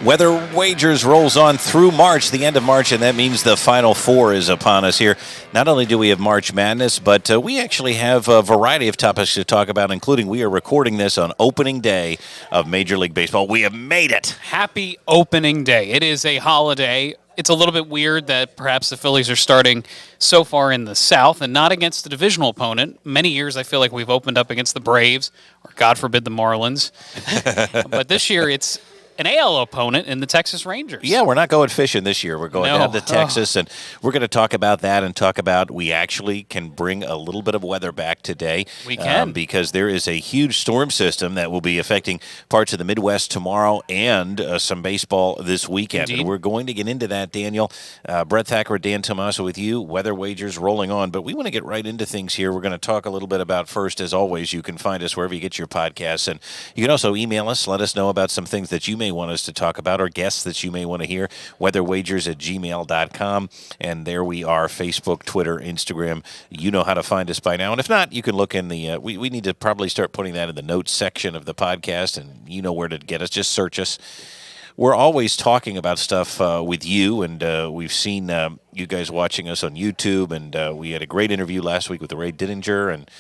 Weather Wagers rolls on through March, the end of March, and that means the Final Four is upon us here. Not only do we have March Madness, but we actually have a variety of topics to talk about, including we are recording this on opening day of Major League Baseball. We have made it. Happy opening day. It is a holiday. It's a little bit weird that perhaps the Phillies are starting so far in the South and not against the divisional opponent. Many years I feel like we've opened up against the Braves, or God forbid the Marlins. But this year it's an AL opponent in the Texas Rangers. Yeah, we're not going fishing this year. We're going down to Texas, and we're going to talk about that and talk about we actually can bring a little bit of weather back today. We can. Because there is a huge storm system that will be affecting parts of the Midwest tomorrow and some baseball this weekend. Indeed. And we're going to get into that, Daniel. Brett Thacker, Dan Tomaso with you. Weather Wagers rolling on, but we want to get right into things here. We're going to talk a little bit about first, as always, you can find us wherever you get your podcasts, and you can also email us, let us know about some things that you may want us to talk about or guests that you may want to hear, weatherwagers@gmail.com, and there we are, Facebook, Twitter, Instagram. You know how to find us by now, and if not, you can look in the, we need to probably start putting that in the notes section of the podcast, and you know where to get us. Just search us. We're always talking about stuff with you, and we've seen you guys watching us on YouTube, and we had a great interview last week with Ray Dittinger, and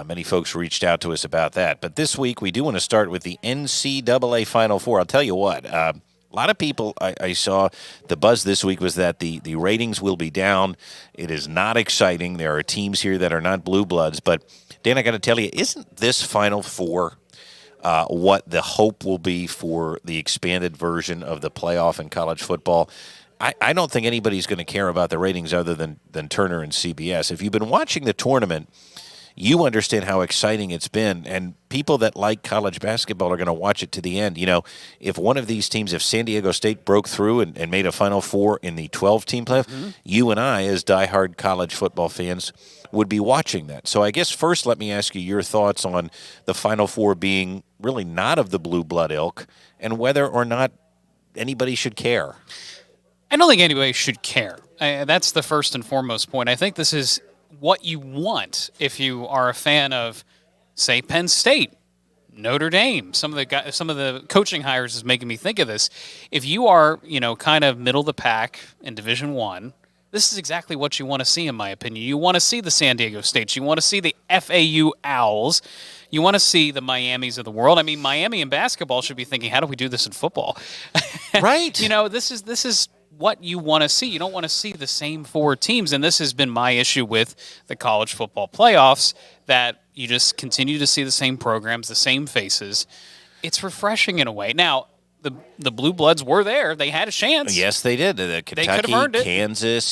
many folks reached out to us about that. But this week, we do want to start with the NCAA Final Four. I'll tell you what, a lot of people, I saw the buzz this week was that the ratings will be down. It is not exciting. There are teams here that are not blue bloods. But, Dan, I got to tell you, isn't this Final Four what the hope will be for the expanded version of the playoff in college football? I don't think anybody's going to care about the ratings other than Turner and CBS. If you've been watching the tournament, you understand how exciting it's been, and people that like college basketball are going to watch it to the end. You know, if one of these teams, if San Diego State broke through and made a Final Four in the 12-team playoff, you and I, as diehard college football fans, would be watching that. So I guess first let me ask you your thoughts on the Final Four being really not of the blue blood ilk and whether or not anybody should care. I don't think anybody should care. That's the first and foremost point. I think this is what you want if you are a fan of, say, Penn State, Notre Dame. Some of the coaching hires is making me think of this. If you are, kind of middle of the pack in Division I, this is exactly what you want to see, in my opinion. You want to see the San Diego States. You want to see the FAU Owls. You want to see the Miamis of the world. I mean, Miami in basketball should be thinking, how do we do this in football? Right. This is what you want to see. You don't want to see the same four teams, and this has been my issue with the college football playoffs, that you just continue to see the same programs, the same faces. It's refreshing in a way. Now, the Blue Bloods were there. They had a chance. Yes, they did. Kentucky, Kansas,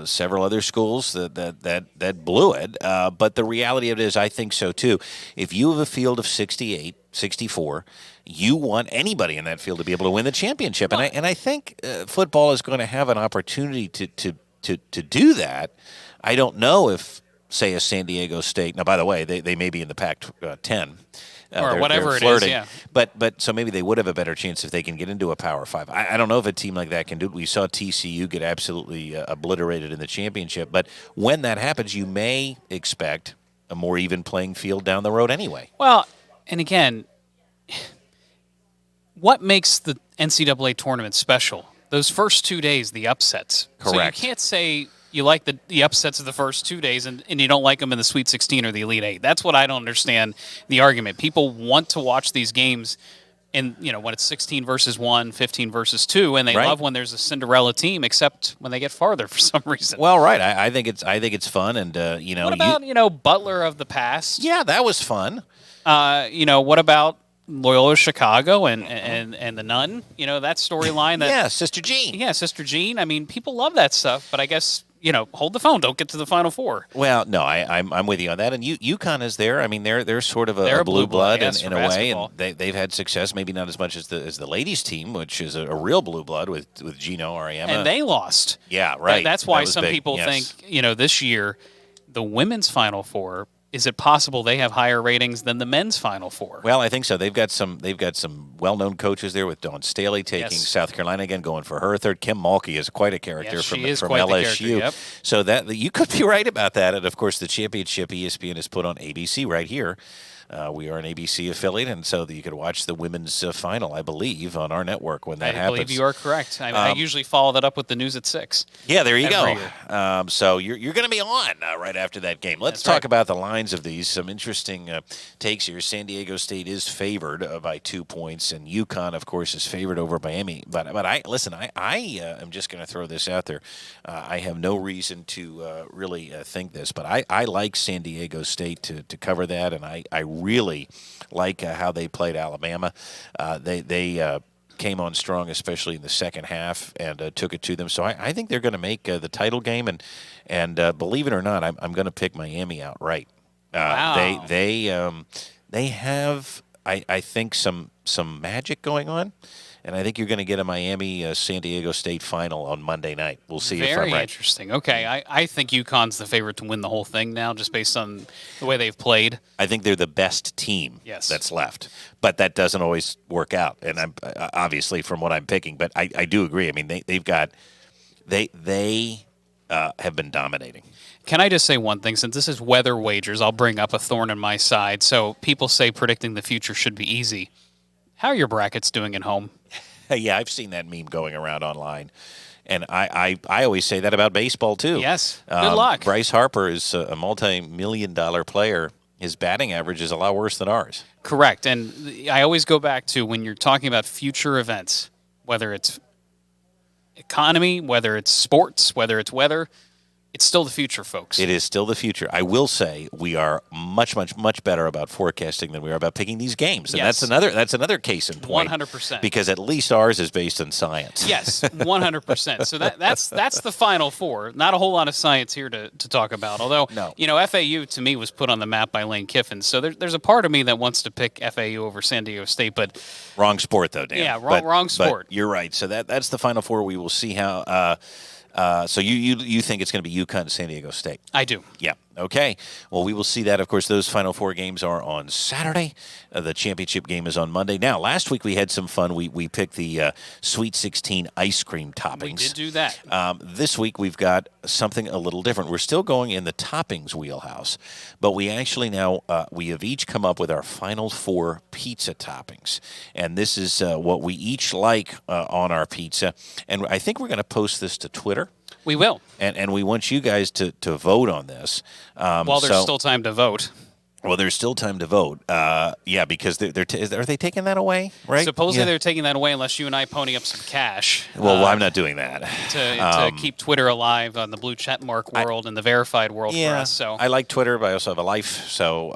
several other schools that blew it. But the reality of it is, I think so too. If you have a field of 68, 64, you want anybody in that field to be able to win the championship. And I think football is going to have an opportunity to do that. I don't know if, say, a San Diego State. Now, by the way, they may be in the Pac-10. Or whatever it is, yeah. But so maybe they would have a better chance if they can get into a Power 5. I don't know if a team like that can do it. We saw TCU get absolutely obliterated in the championship. But when that happens, you may expect a more even playing field down the road anyway. Well, and again, what makes the NCAA tournament special? Those first 2 days, the upsets. Correct. So you can't say you like the upsets of the first 2 days and you don't like them in the Sweet 16 or the Elite Eight. That's what I don't understand the argument. People want to watch these games when it's 16 versus 1, 15 versus 2, and they love when there's a Cinderella team, except when they get farther for some reason. Well, right. I think it's fun, and What about Butler of the past? Yeah, that was fun. What about Loyola Chicago and the Nun? That storyline. Yeah, Sister Jean. Yeah, Sister Jean. I mean, people love that stuff, but I guess hold the phone. Don't get to the Final Four. Well, no, I'm with you on that. And UConn is there. I mean, they're sort of a blue blood yes, in a way, and they've had success. Maybe not as much as the ladies team, which is a real blue blood with Gino Auriemma. And they lost. Yeah, right. That's why some big. people Yes. think this year the women's Final Four. Is it possible they have higher ratings than the men's Final Four? Well, I think so. They've got some well-known coaches there, with Dawn Staley taking South Carolina again, going for her third. Kim Mulkey is quite a character from LSU. Yep. So that you could be right about that. And of course, the championship ESPN has put on ABC right here. We are an ABC affiliate, and so that you could watch the women's final, I believe, on our network when that happens. I believe you are correct. I usually follow that up with the news at 6. Yeah, there you every go. year. So you're going to be on right after that game. Let's That's talk right. about the lines of these. Some interesting takes here. San Diego State is favored by 2 points, and UConn, of course, is favored over Miami. But I am just going to throw this out there. I have no reason to really think this, but I like San Diego State to cover that, and I really like how they played Alabama. They came on strong, especially in the second half, and took it to them. So I think they're going to make the title game, and believe it or not, I'm going to pick Miami outright. Wow. They have, I think, some magic going on, and I think you're going to get a Miami San Diego State final on Monday night. We'll see if I'm Very right. interesting. Okay, I think UConn's the favorite to win the whole thing now, just based on the way they've played. I think they're the best team that's left, but that doesn't always work out. And I'm obviously from what I'm picking, but I do agree. I mean, they have been dominating. Can I just say one thing? Since this is weather wagers, I'll bring up a thorn in my side. So people say predicting the future should be easy. How are your brackets doing at home? Yeah, I've seen that meme going around online. And I always say that about baseball, too. Yes. Good luck. Bryce Harper is a multi-million-dollar player. His batting average is a lot worse than ours. Correct. And I always go back to when you're talking about future events, whether it's economy, whether it's sports, whether it's weather, it's still the future, folks. It is still the future. I will say we are much better about forecasting than we are about picking these games, and Yes. that's another case in point. 100%. Because at least ours is based on science. Yes, 100%. So that's the Final Four. Not a whole lot of science here to talk about. Although, No. FAU to me was put on the map by Lane Kiffin. So there's a part of me that wants to pick FAU over San Diego State, but Wrong sport, though, Dan. Yeah, wrong sport. But you're right. So that's the Final Four. We will see how. So you think it's going to be UConn and San Diego State? I do. Yeah. Okay. Well, we will see that. Of course, those Final Four games are on Saturday. The championship game is on Monday. Now, last week we had some fun. We picked the Sweet 16 ice cream toppings. We did do that. This week we've got something a little different. We're still going in the toppings wheelhouse, but we actually now we have each come up with our final 4 pizza toppings, and this is what we each like on our pizza. And I think we're going to post this to Twitter. We will. And we want you guys to vote on this. While there's still time to vote. Well, there's still time to vote. Yeah, because are they taking that away? Right? Supposedly Yeah. they're taking that away unless you and I pony up some cash. Well, I'm not doing that. To keep Twitter alive on the blue check mark world and the verified world for us. So I like Twitter, but I also have a life. So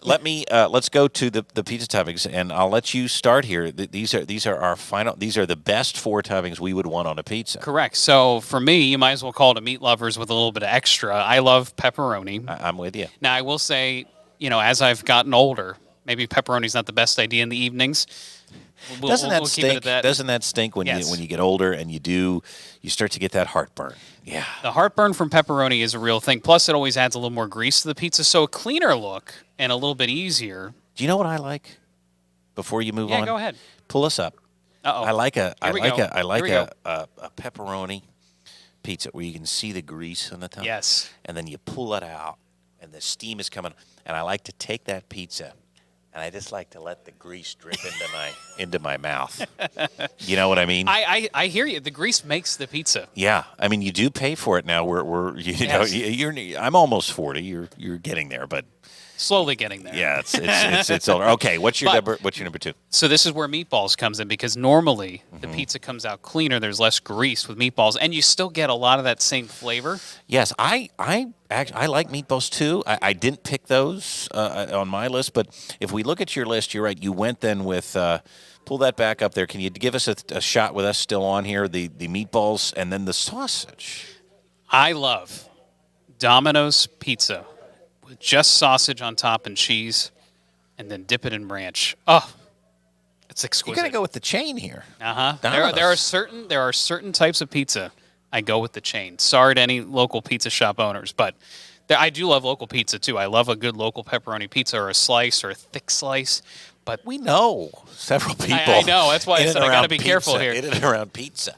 let's go to the pizza toppings, and I'll let you start here. These are our final. These are the best 4 toppings we would want on a pizza. Correct. So for me, you might as well call it a meat lovers with a little bit of extra. I love pepperoni. I'm with you. Now I will say, as I've gotten older, maybe pepperoni's not the best idea in the evenings. Doesn't that we'll keep it stink? at that. Doesn't that stink when Yes. you get older and you start to get that heartburn? Yeah. The heartburn from pepperoni is a real thing. Plus, it always adds a little more grease to the pizza, so a cleaner look and a little bit easier. Do you know what I like? Before you move on, Yeah, go ahead. Pull us up. Uh-oh. I like a Here we go. a pepperoni pizza where you can see the grease on the top. Yes. And then you pull it out, and the steam is coming. And I like to take that pizza, and I just like to let the grease drip into my mouth. You know what I mean? I hear you. The grease makes the pizza. Yeah, I mean you do pay for it now. I'm almost 40. You're getting there, but Slowly getting there. yeah, it's older. Okay, what's your number 2? So this is where meatballs comes in, because normally the pizza comes out cleaner. There's less grease with meatballs, and you still get a lot of that same flavor. Yes, I like meatballs too. I didn't pick those on my list, but if we look at your list, you're right. You went then with pull that back up there. Can you give us a shot with us still on here? The meatballs and then the sausage. I love Domino's pizza with just sausage on top and cheese, and then dip it in ranch. Oh, it's exquisite. You got to go with the chain here. There are certain types of pizza I go with the chain. Sorry to any local pizza shop owners, but I do love local pizza too. I love a good local pepperoni pizza, or a slice, or a thick slice. But We know several people. I know. That's why I in said and I got to around be careful pizza, here. in and around pizza.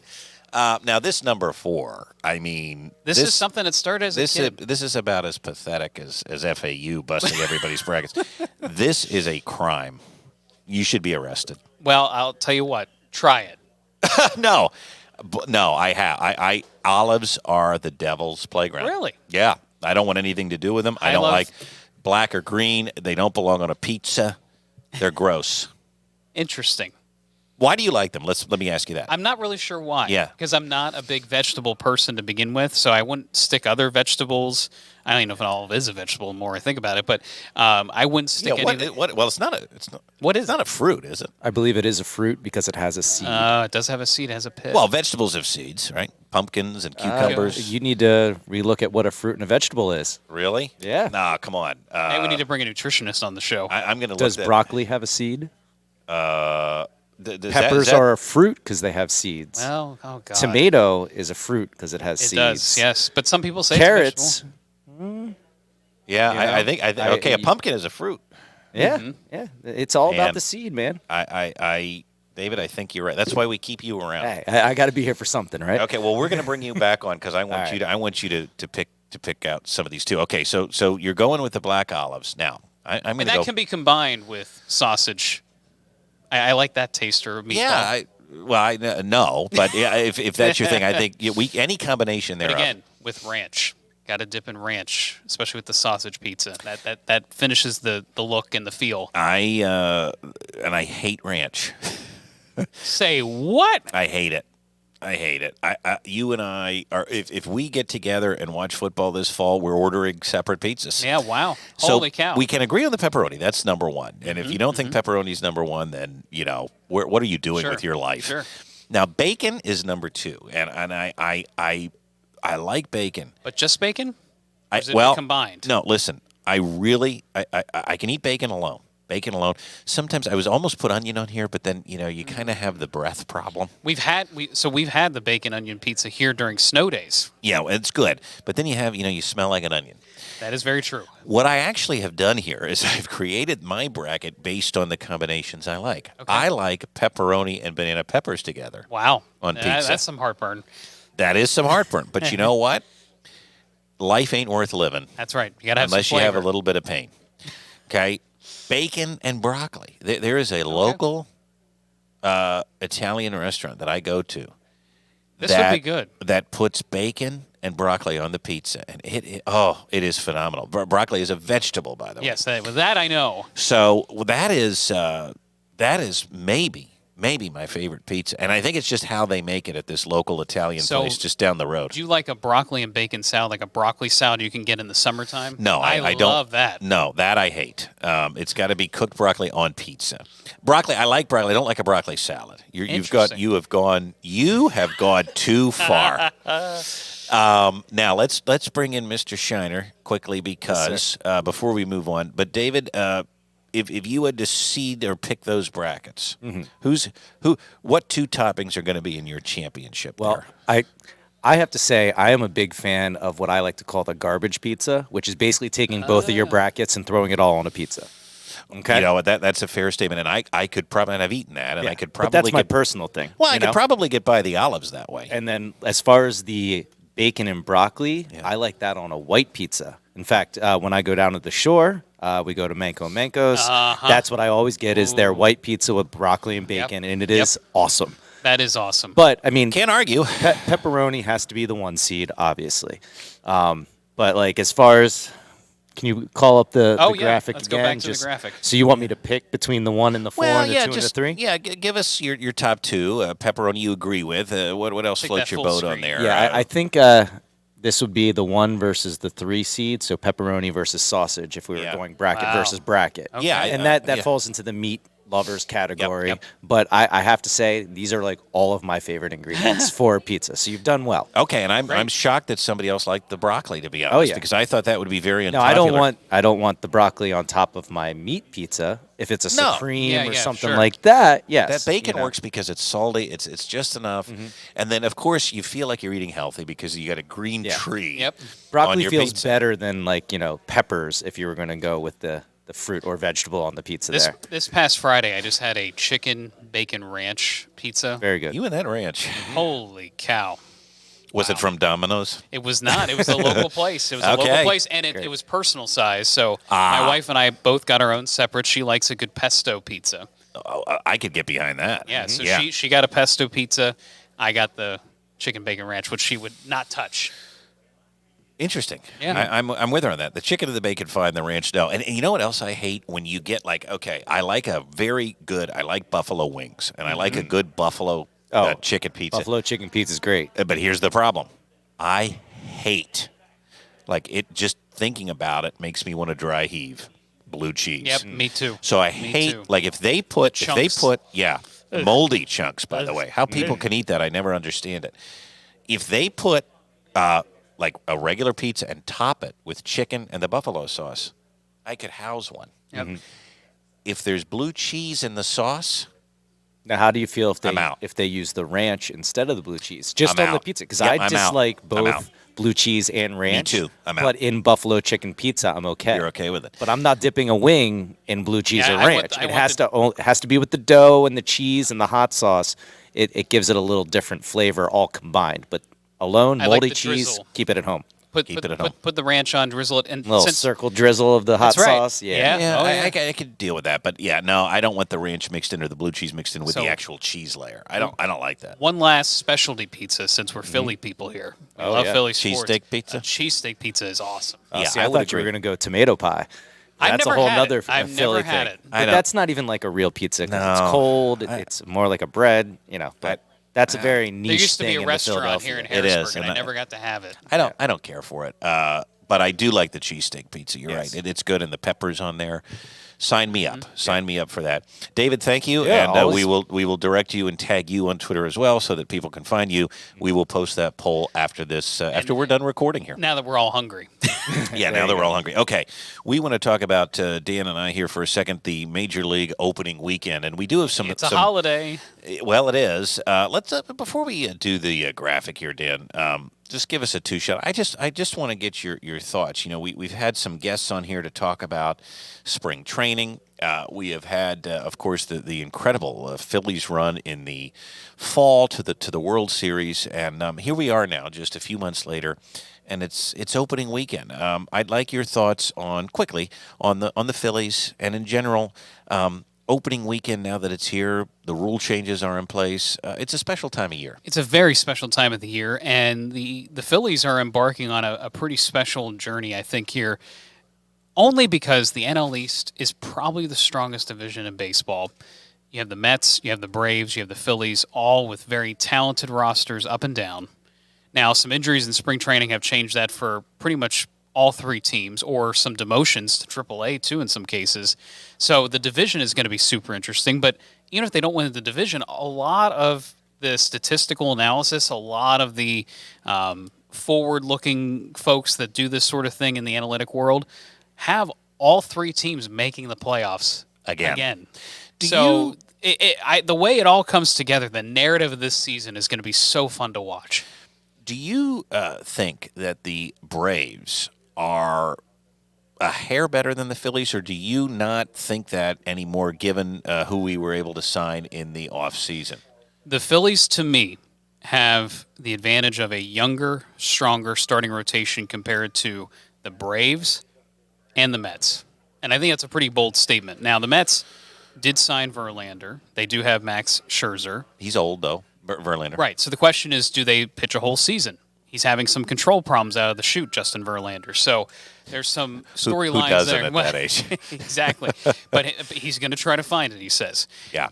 Now this number 4. I mean, This is something that started as a kid. This is about as pathetic as FAU busting everybody's brackets. This is a crime. You should be arrested. Well, I'll tell you what. Try it. No, I olives are the devil's playground. Really? Yeah. I don't want anything to do with them. I don't like black or green. They don't belong on a pizza. They're gross. Interesting. Why do you like them? Let me ask you that. I'm not really sure why. Yeah. Because I'm not a big vegetable person to begin with, so I wouldn't stick other vegetables. I don't even know if an olive is a vegetable the more I think about it, but I wouldn't stick anything. Well, it's not. What is it's not a fruit, is it? I believe it is a fruit because it has a seed. It does have a seed, it has a pit. Well, vegetables have seeds, right? Pumpkins and cucumbers. You need to relook at what a fruit and a vegetable is. Really? Yeah. Nah, come on. Hey, we need to bring a nutritionist on the show. I'm going to look. Does broccoli have a seed? Peppers are a fruit because they have seeds. Well, oh God. Tomato is a fruit because it has It seeds. does, yes. But some people say Carrots. it's a vegetable. Yeah, I think. Okay, a pumpkin is a fruit. Yeah, yeah. It's all Man. about the seed, man. David, I think you're right. That's why we keep you around. Hey, I got to be here for something, right? Okay, well, we're going to bring you back on because I want All you to. I want you to pick out some of these too. Okay, so you're going with the black olives now. I'm going And to go. that can be combined with sausage. I like that taster of meatball. Yeah, no, but yeah, if that's your thing, I think any combination there. But again, with ranch. Got to dip in ranch, especially with the sausage pizza. That finishes the look and the feel. I hate ranch. Say what? I hate it. You and I are. If we get together and watch football this fall, we're ordering separate pizzas. Yeah, wow. So Holy cow. we can agree on the pepperoni. That's number one. And if you don't think pepperoni's number one, then what are you doing with your life? Sure. Now bacon is number 2, and I like bacon. But just bacon? Or is it combined? No, listen. I can eat bacon alone. Sometimes I was almost put onion on here, but then you kind of have the breath problem. We've had the bacon onion pizza here during snow days. Yeah, it's good. But then you smell like an onion. That is very true. What I actually have done here is I've created my bracket based on the combinations I like. Okay. I like pepperoni and banana peppers together. Wow. On pizza. That's some heartburn. That is some heartburn. But you know what? Life ain't worth living. That's right. You got to have unless some you have flavor. a little bit of pain. Okay? Bacon and broccoli. There is a local Italian restaurant that I go to. This would be good. That puts bacon and broccoli on the pizza, and it is phenomenal. Broccoli is a vegetable, by the way. Yes, with that I know. So that is maybe my favorite pizza, and I think it's just how they make it at this local Italian place just down the road. Do you like a broccoli and bacon salad, like a broccoli salad you can get in the summertime? No, I don't. Love that. No, that I hate. It's got to be cooked broccoli on pizza. Broccoli, I like broccoli. I don't like a broccoli salad. You have gone too far. Now let's bring in Mr. Shiner quickly because before we move on. But David, if you had to seed or pick those brackets, what 2 toppings are going to be in your championship? Well, there? I have to say I am a big fan of what I like to call the garbage pizza, which is basically taking both of your brackets and throwing it all on a pizza. Okay. You know what? That's a fair statement, and I could probably, and I've eaten that, and I could probably. But that's my personal thing. Well, I could probably get by the olives that way. And then as far as the bacon and broccoli, I like that on a white pizza. In fact, when I go down to the shore, we go to Manco Manco's. That's what I always get is their white pizza with broccoli and bacon, and it is awesome. That is awesome. But, I mean, can't argue. Pepperoni has to be the 1 seed, obviously. But, like, as far as... Can you call up the graphic Let's again? Go back to the graphic. So you want me to pick between the 1 and the 4 and the 2 and the 3? Yeah, give us your top 2. Pepperoni you agree with. What else floats your boat on there? Yeah, I think this would be the 1 versus the 3 seed, so pepperoni versus sausage if we were going bracket versus bracket. Okay. Yeah, and that falls into the meat lovers category. Yep. But I have to say, these are like all of my favorite ingredients for pizza. So you've done well. Okay, and I'm shocked that somebody else liked the broccoli, to be honest, because I thought that would be very unpopular. No, I don't want the broccoli on top of my meat pizza. If it's a supreme or something like that, yes. That bacon works because it's salty. It's just enough. And then, of course, you feel like you're eating healthy because you got a green tree. Yep. Broccoli feels better than peppers if you were going to go with the fruit or vegetable on the pizza This there. this past Friday, I just had a chicken bacon ranch pizza. Very good. You and that ranch. Holy cow! Was it from Domino's? It was not. It was a local place. It was a local Okay. place, and it was personal size. So my wife and I both got our own separate. She likes a good pesto pizza. Oh, I could get behind that. Yeah, so Yeah. she got a pesto pizza. I got the chicken bacon ranch, which she would not touch. Interesting. Yeah. I'm with her on that. The chicken and the bacon fine, the ranch no. And you know what else I hate? When you get like, okay, I like buffalo wings, and I like a good buffalo chicken pizza. Buffalo chicken pizza is great. But here's the problem. I hate, like, it just thinking about it makes me want to dry heave blue cheese. Yep, me too. So I Me hate, too. like, if they put, Chunks. moldy chunks, by the way. How people can eat that, I never understand it. If they put, like, a regular pizza and top it with chicken and the buffalo sauce, I could house one. Yep. If there's blue cheese in the sauce, Now, how do you feel I'm out. if they use the ranch instead of the blue cheese, just I'm on the out. pizza? Because Yep, I I'm out. dislike I'm out. both blue cheese and ranch. too. I'm out. But in buffalo chicken pizza, I'm okay. you're okay with it. But I'm not dipping a wing in blue cheese Yeah, or I want- ranch. I It want has to be with the dough and the cheese and the hot sauce. It gives it a little different flavor all combined. But alone, I like moldy the cheese, drizzle. keep it at home. Put Keep it at home. put the ranch on, drizzle it, and A little since circle drizzle of the hot That's right. sauce. Yeah. Yeah, Oh, I, yeah. I could deal with that, but yeah, no, I don't want the ranch mixed in or the blue cheese mixed in with So- the actual cheese layer. I don't like that. one last specialty pizza since we're Philly people here. We love yeah. Philly sports. Cheesesteak pizza? Cheesesteak pizza is awesome. Yeah, See, I I would thought you were agree. going to go tomato pie. I've That's never a whole had nother it. I've Philly never had thing. it. I But know. that's not even like a real pizza 'cause No. it's cold. It's more like a bread, But that's a very niche There used to thing be a in restaurant Philadelphia. here in It Harrisburg, is, and and I never got to have it. I don't care for it. But I do like the cheesesteak pizza. You're Yes. right. It's good, and the peppers on there. Sign me up. Sign me up for that. David, thank you, Yeah, and always. we will direct you and tag you on Twitter as well, so that people can find you. We will post that poll after this, after we're done recording here. Now that we're all hungry. Yeah, now that we're all hungry. Okay, we want to talk about Dan and I here for a second. The Major League opening weekend, and we do have some. It's a holiday. Well, it is. Let's before we do the graphic here, Dan. Just give us a two-shot. I just want to get your thoughts. You know, we've had some guests on here to talk about spring training. We have had, of course, the incredible Phillies run in the fall to the World Series, and here we are now, just a few months later, and it's opening weekend. I'd like your thoughts quickly on the Phillies and in general. Opening weekend, now that it's here, the rule changes are in place. It's a special time of year. It's a very special time of the year, and the Phillies are embarking on a pretty special journey, I think, here, only because the NL East is probably the strongest division in baseball. You have the Mets, you have the Braves, you have the Phillies, all with very talented rosters up and down. Now, some injuries in spring training have changed that for pretty much all three teams, or some demotions to AAA too in some cases. So the division is going to be super interesting. But even if they don't win the division, a lot of the statistical analysis, a lot of the forward-looking folks that do this sort of thing in the analytic world have all three teams making the playoffs again. So the way it all comes together, the narrative of this season is going to be so fun to watch. Do you think that the Braves are a hair better than the Phillies, or do you not think that anymore, given who we were able to sign in the offseason? The Phillies, to me, have the advantage of a younger, stronger starting rotation compared to the Braves and the Mets. And I think that's a pretty bold statement. Now, the Mets did sign Verlander. They do have Max Scherzer. He's old, though, Verlander. Right. So the question is, do they pitch a whole season? He's having some control problems out of the chute, Justin Verlander. So there's some storylines Who doesn't there. at that age? Exactly. But he's going to try to find it, he says. Yeah.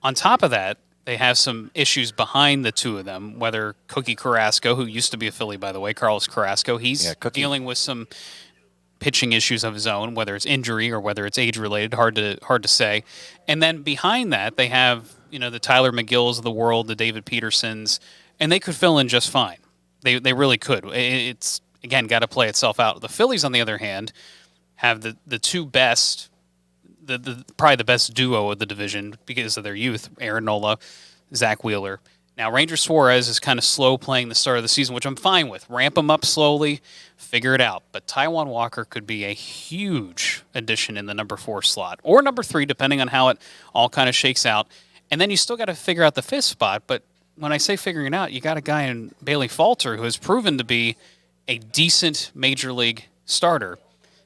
On top of that, they have some issues behind the two of them, whether Cookie Carrasco, who used to be a Philly, by the way, Carlos Carrasco, he's dealing with some pitching issues of his own, whether it's injury or whether it's age-related, hard to say. And then behind that, they have, the Tyler McGills of the world, the David Petersons, and they could fill in just fine. They really could. It's, again, got to play itself out. The Phillies, on the other hand, have the two best, probably the best duo of the division because of their youth, Aaron Nola, Zach Wheeler. Now, Ranger Suarez is kind of slow playing the start of the season, which I'm fine with. Ramp him up slowly, figure it out. But Taijuan Walker could be a huge addition in the number 4 slot or number 3, depending on how it all kind of shakes out. And then you still got to figure out the 5th spot. But when I say figuring it out, you got a guy in Bailey Falter who has proven to be a decent major league starter.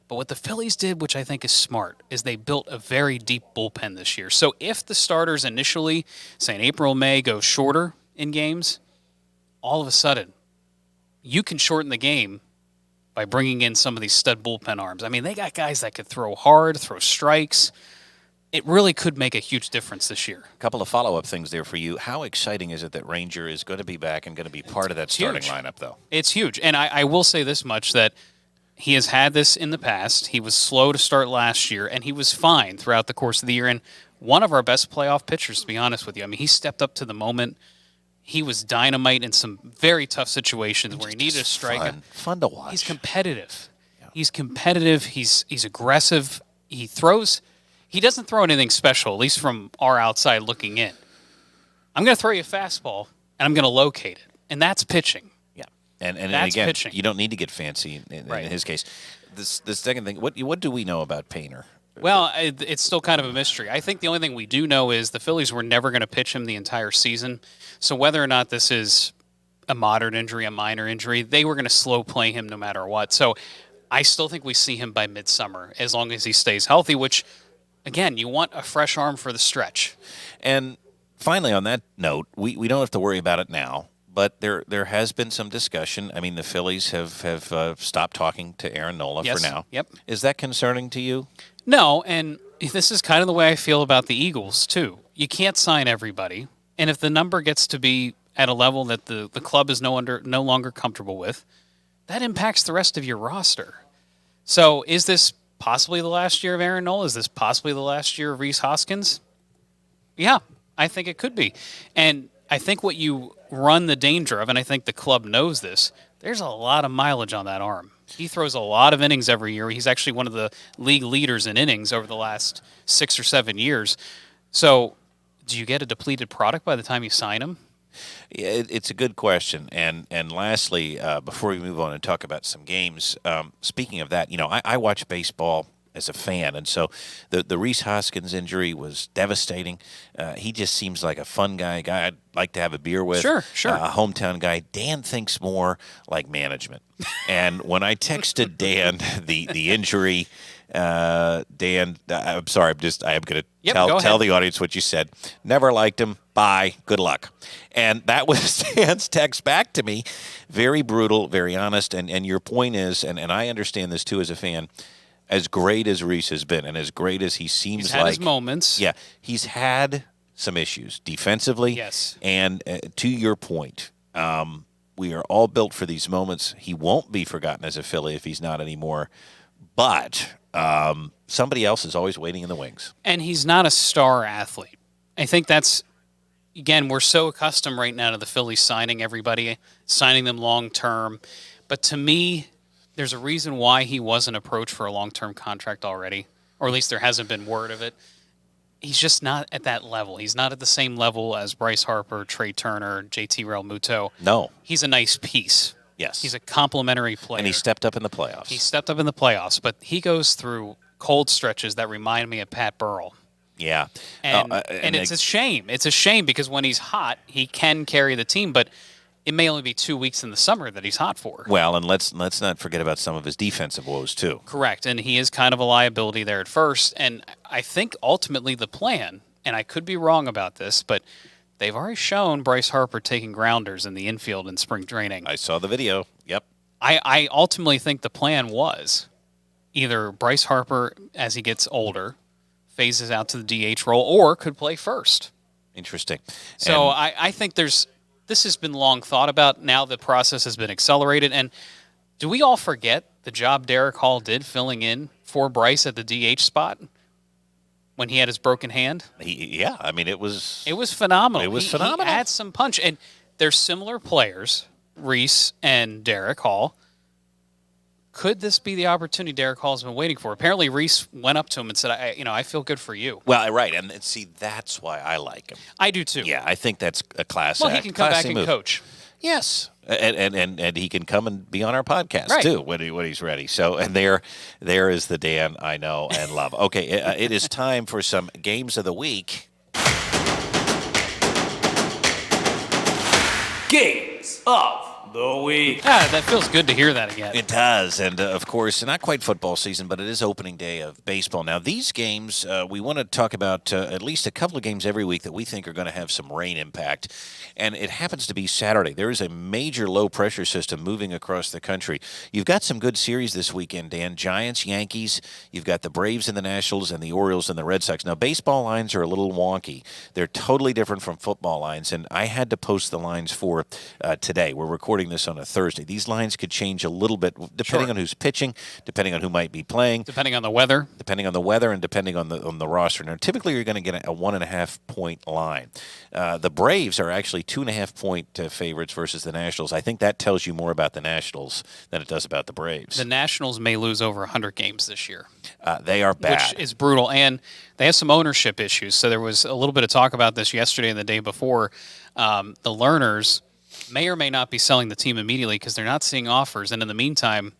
But what the Phillies did, which I think is smart, is they built a very deep bullpen this year. So if the starters initially, say in April, May, go shorter in games, all of a sudden, you can shorten the game by bringing in some of these stud bullpen arms. I mean, they got guys that could throw hard, throw strikes. It really could make a huge difference this year. A couple of follow-up things there for you. How exciting is it that Ranger is going to be back and going to be part of that starting lineup, though? It's huge. And I will say this much, that he has had this in the past. He was slow to start last year, and he was fine throughout the course of the year. And one of our best playoff pitchers, to be honest with you. I mean, he stepped up to the moment. He was dynamite in some very tough situations where he needed a strike. Fun to watch. He's competitive. Yeah. He's competitive. He's aggressive. He throws. He doesn't throw anything special, at least from our outside looking in. I'm going to throw you a fastball, and I'm going to locate it. And that's pitching. And that's again, pitching. You don't need to get fancy in his case. The second thing, what do we know about Painter? Well, it's still kind of a mystery. I think the only thing we do know is the Phillies were never going to pitch him the entire season. So whether or not this is a moderate injury, a minor injury, they were going to slow play him no matter what. So I still think we see him by midsummer as long as he stays healthy, which, again, you want a fresh arm for the stretch. And finally, on that note, we don't have to worry about it now. But there has been some discussion. I mean, the Phillies have stopped talking to Aaron Nola for now. Yep. Is that concerning to you? No, and this is kind of the way I feel about the Eagles, too. You can't sign everybody. And if the number gets to be at a level that the club is no longer comfortable with, that impacts the rest of your roster. So is this possibly the last year of Aaron Nola? Is this possibly the last year of Rhys Hoskins? Yeah, I think it could be. And I think what you run the danger of, and I think the club knows this, there's a lot of mileage on that arm. He throws a lot of innings every year. He's actually one of the league leaders in innings over the last 6 or 7 years. So do you get a depleted product by the time you sign him? Yeah, it's a good question. And lastly, before we move on and talk about some games, speaking of that, I watch baseball as a fan, and so the Rhys Hoskins injury was devastating. He just seems like a fun guy I'd like to have a beer with. Sure. A hometown guy. Dan thinks more like management. And when I texted Dan the injury, Dan, I'm sorry, I am going to tell the audience what you said. Never liked him. Bye. Good luck. And that was Dan's text back to me. Very brutal, very honest. And your point is, and I understand this too as a fan, as great as Rhys has been and as great as he seems he's had his moments. Yeah, he's had some issues defensively. Yes. And to your point, we are all built for these moments. He won't be forgotten as a Philly if he's not anymore. But somebody else is always waiting in the wings. And he's not a star athlete. I think that's, again, we're so accustomed right now to the Phillies signing everybody, signing them long term. But to me, there's a reason why he wasn't approached for a long-term contract already, or at least there hasn't been word of it. He's just not at that level. He's not at the same level as Bryce Harper, Trey Turner, JT Realmuto. No. He's a nice piece. Yes. He's a complimentary player. And he stepped up in the playoffs. But he goes through cold stretches that remind me of Pat Burrell. Yeah. And it's a shame. It's a shame because when he's hot, he can carry the team, but it may only be 2 weeks in the summer that he's hot for. Well, and let's not forget about some of his defensive woes, too. Correct, and he is kind of a liability there at first. And I think ultimately the plan, and I could be wrong about this, but they've already shown Bryce Harper taking grounders in the infield in spring training. I saw the video. Yep. I ultimately think the plan was either Bryce Harper, as he gets older, phases out to the DH role, or could play first. Interesting. So I think this has been long thought about. Now the process has been accelerated. And do we all forget the job Derek Hall did filling in for Bryce at the DH spot when he had his broken hand? I mean, it was phenomenal. It was phenomenal. He had some punch. And they're similar players, Rhys and Derek Hall. could this be the opportunity Derek Hall's been waiting for? Apparently, Reese went up to him and said, I feel good for you. Well, right, and see, that's why I like him. I do too. Yeah, I think that's a class Well, act. he can come back and move. coach. Yes, and he can come and be on our podcast too when he's ready. So, and there is the Dan I know and love. Okay, it is time for some games of the week. Games of the week. That feels good to hear that again. It does, and of course, not quite football season, but it is opening day of baseball. Now, these games, we want to talk about at least a couple of games every week that we think are going to have some rain impact, and it happens to be Saturday. There is a major low-pressure system moving across the country. You've got some good series this weekend, Dan. Giants, Yankees, you've got the Braves and the Nationals, and the Orioles and the Red Sox. Now, baseball lines are a little wonky. They're totally different from football lines, and I had to post the lines for today. We're recording this on a Thursday. These lines could change a little bit depending on who's pitching, depending on who might be playing, depending on the weather, and depending on the roster. Now, typically you're going to get a 1.5 point line. The Braves are actually 2.5 point favorites versus the Nationals. I think that tells you more about the Nationals than it does about the Braves. The Nationals may lose over 100 games this year. They are bad, which is brutal, and they have some ownership issues. So there was a little bit of talk about this yesterday and the day before. The Lerners may or may not be selling the team immediately because they're not seeing offers, and in the meantime,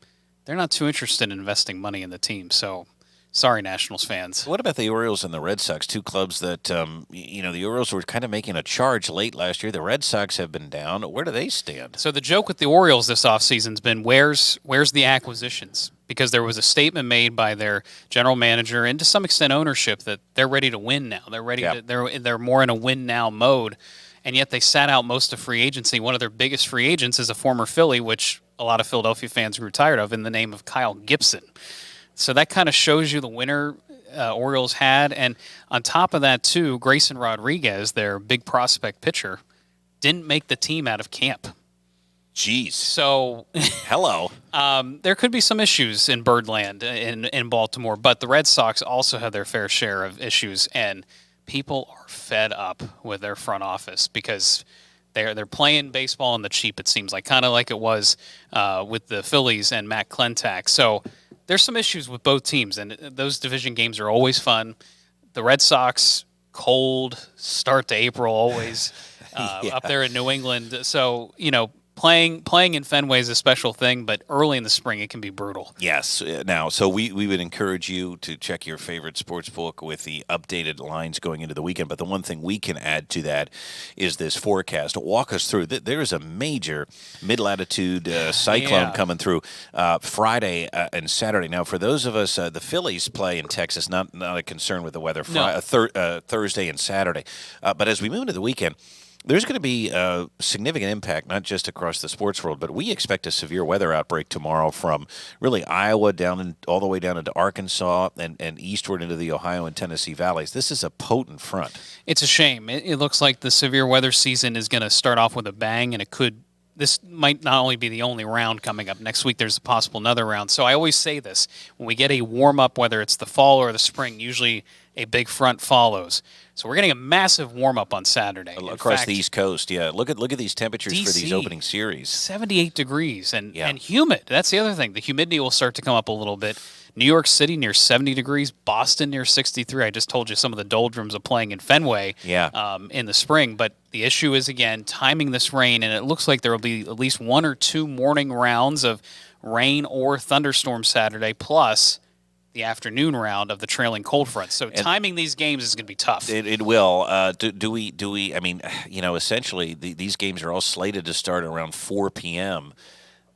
they're not too interested in investing money in the team. So, sorry, Nationals fans. What about the Orioles and the Red Sox, two clubs that, the Orioles were kind of making a charge late last year. The Red Sox have been down. Where do they stand? So the joke with the Orioles this offseason's been, where's the acquisitions? Because there was a statement made by their general manager and to some extent ownership that they're ready to win now. They're ready to, they're more in a win now mode. And yet they sat out most of free agency. One of their biggest free agents is a former Philly, which a lot of Philadelphia fans grew tired of, in the name of Kyle Gibson. So that kind of shows you the winner Orioles had. And on top of that, too, Grayson Rodriguez, their big prospect pitcher, didn't make the team out of camp. Jeez. So, hello. There could be some issues in Birdland in Baltimore, but the Red Sox also have their fair share of issues, and people are fed up with their front office because they're playing baseball on the cheap, it seems like, kind of like it was with the Phillies and Matt Klentak. So there's some issues with both teams, and those division games are always fun. The Red Sox, cold start to April always up there in New England. So, playing in Fenway is a special thing, but early in the spring it can be brutal. Yes. Now, so we would encourage you to check your favorite sports book with the updated lines going into the weekend. But the one thing we can add to that is this forecast. Walk us through. There is a major mid-latitude cyclone coming through Friday and Saturday. Now, for those of us, the Phillies play in Texas, not a concern with the weather. Thursday and Saturday. But as we move into the weekend, there's going to be a significant impact, not just across the sports world, but we expect a severe weather outbreak tomorrow from really Iowa all the way down into Arkansas and eastward into the Ohio and Tennessee valleys. This is a potent front. It's a shame. It looks like the severe weather season is going to start off with a bang, and this might not only be the only round coming up. Next week there's a possible another round. So I always say this. When we get a warm-up, whether it's the fall or the spring, usually a big front follows. So we're getting a massive warm-up on Saturday. Across the East Coast, yeah. Look at these temperatures DC, for these opening series. 78 degrees and humid. That's the other thing. The humidity will start to come up a little bit. New York City near 70 degrees. Boston near 63. I just told you some of the doldrums of playing in Fenway in the spring. But the issue is, again, timing this rain, and it looks like there will be at least one or two morning rounds of rain or thunderstorm Saturday, plus the afternoon round of the trailing cold front. So timing these games is going to be tough. It will. Do we? I mean, essentially these games are all slated to start around 4 p.m.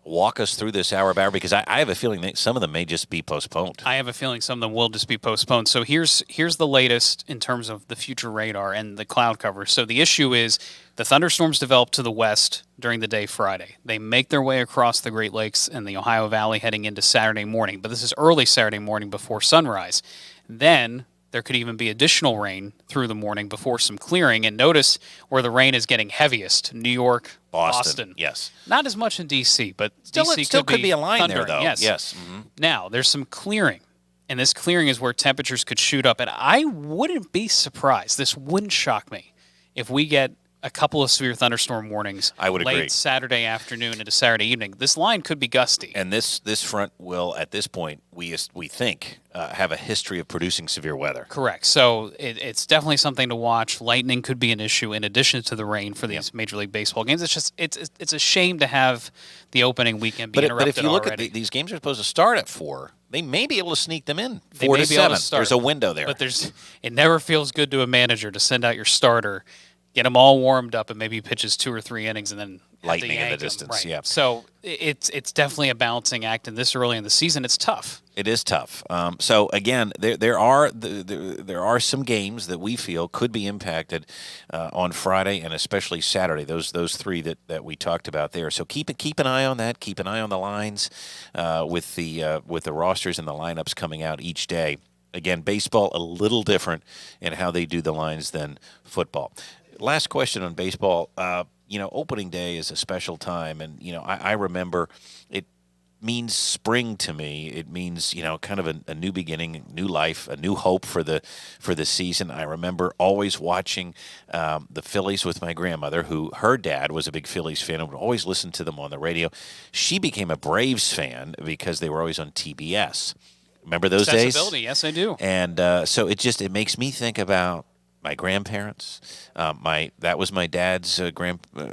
Walk us through this hour by hour, because I have a feeling that some of them may just be postponed. I have a feeling some of them will just be postponed. So here's the latest in terms of the future radar and the cloud cover. So the issue is the thunderstorms develop to the west during the day Friday. They make their way across the Great Lakes and the Ohio Valley heading into Saturday morning. But this is early Saturday morning before sunrise. Then there could even be additional rain through the morning before some clearing. And notice where the rain is getting heaviest: New York, Boston. Yes. Not as much in D.C., but still could be a line thundering. there, though. Yes. Mm-hmm. Now, there's some clearing. And this clearing is where temperatures could shoot up. And I wouldn't be surprised, this wouldn't shock me, if we get a couple of severe thunderstorm warnings. I would agree. Late Saturday afternoon into Saturday evening. This line could be gusty. And this front will, at this point, we think, have a history of producing severe weather. Correct. So it's definitely something to watch. Lightning could be an issue in addition to the rain for these Major League Baseball games. It's just it's a shame to have the opening weekend be interrupted. But if you look already. at these games are supposed to start at 4. They may be able to sneak them in They 4 may to be able 7. to start, There's a window there. But it never feels good to a manager to send out your starter, get them all warmed up, and maybe he pitches 2 or 3 innings and then Lightning in the yank 'em. distance, Right. yeah. So it's definitely a balancing act, and this early in the season, it's tough. It is tough. So again, there are some games that we feel could be impacted on Friday and especially Saturday. Those 3 that we talked about there. So keep an eye on that. Keep an eye on the lines with the rosters and the lineups coming out each day. Again, baseball a little different in how they do the lines than football. Last question on baseball. Opening day is a special time, and I remember it means spring to me. It means kind of a new beginning, new life, a new hope for the season. I remember always watching the Phillies with my grandmother, who her dad was a big Phillies fan and would always listen to them on the radio. She became a Braves fan because they were always on TBS. Remember those days? Accessibility, yes, I do. And so it makes me think about my grandparents. That was my dad's